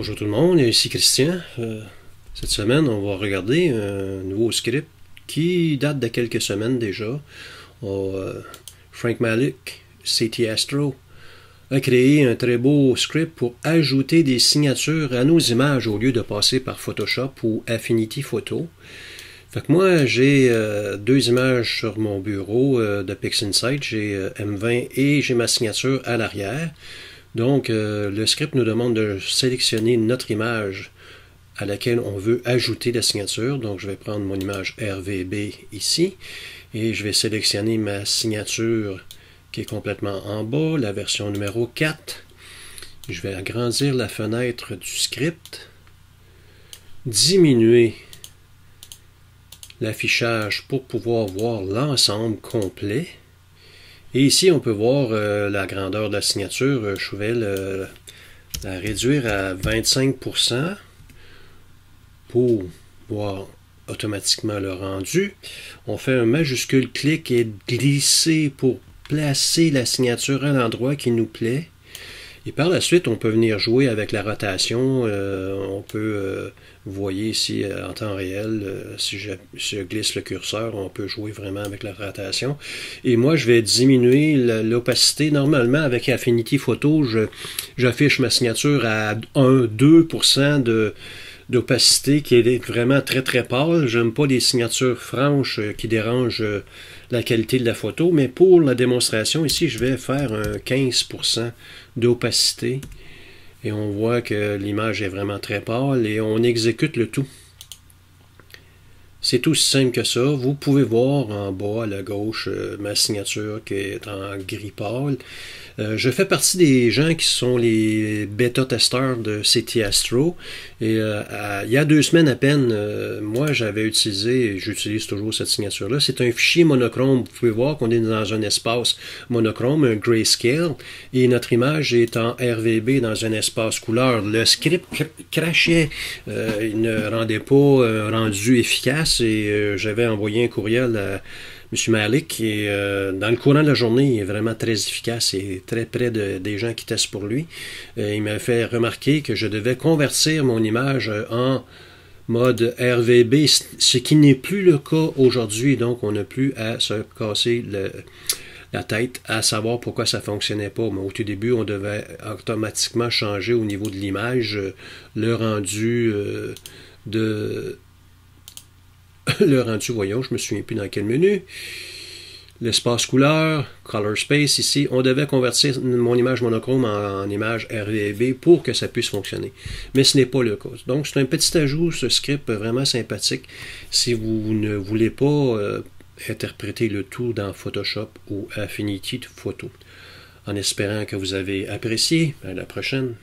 Bonjour tout le monde, ici Christian. Cette semaine, on va regarder un nouveau script qui date de quelques semaines déjà. Frank Malik, CT Astro, a créé un très beau script pour ajouter des signatures à nos images au lieu de passer par Photoshop ou Affinity Photo. Fait que moi, j'ai deux images sur mon bureau de PixInsight. J'ai M20 et j'ai ma signature à l'arrière. Donc, le script nous demande de sélectionner notre image à laquelle on veut ajouter la signature. Donc, je vais prendre mon image RVB ici et je vais sélectionner ma signature qui est complètement en bas, la version numéro 4. Je vais agrandir la fenêtre du script, diminuer l'affichage pour pouvoir voir l'ensemble complet. Et ici, on peut voir la grandeur de la signature. Je vais la réduire à 25% pour voir automatiquement le rendu. On fait un majuscule clic et glisser pour placer la signature à l'endroit qui nous plaît. Et par la suite, on peut venir jouer avec la rotation. On peut, vous voyez ici en temps réel, si je glisse le curseur, on peut jouer vraiment avec la rotation. Et moi, je vais diminuer l'opacité. Normalement, avec Affinity Photo, j'affiche ma signature à 1-2% d'opacité qui est vraiment très très pâle. J'aime pas les signatures franches qui dérangent la qualité de la photo, mais pour la démonstration ici, je vais faire un 15% d'opacité et on voit que l'image est vraiment très pâle et on exécute le tout. C'est aussi simple que ça. Vous pouvez voir en bas à la gauche ma signature qui est en gris pâle. Je fais partie des gens qui sont les bêta-testeurs de CT Astro. Et il y a 2 semaines à peine, moi j'avais utilisé, et j'utilise toujours cette signature-là. C'est un fichier monochrome. Vous pouvez voir qu'on est dans un espace monochrome, un grayscale, et notre image est en RVB dans un espace couleur. Le script crachait, il ne rendait pas un rendu efficace et j'avais envoyé un courriel à M. Malik et dans le courant de la journée, il est vraiment très efficace et très près des gens qui testent pour lui. Il m'a fait remarquer que je devais convertir mon image en mode RVB, ce qui n'est plus le cas aujourd'hui. Donc, on n'a plus à se casser la tête à savoir pourquoi ça ne fonctionnait pas. Mais au tout début, on devait automatiquement changer au niveau de l'image le rendu le rendu, voyons, je me souviens plus dans quel menu. L'espace couleur, Color Space, ici, on devait convertir mon image monochrome en image RGB pour que ça puisse fonctionner. Mais ce n'est pas le cas. Donc, c'est un petit ajout, ce script vraiment sympathique. Si vous ne voulez pas interpréter le tout dans Photoshop ou Affinity Photo. En espérant que vous avez apprécié. À la prochaine.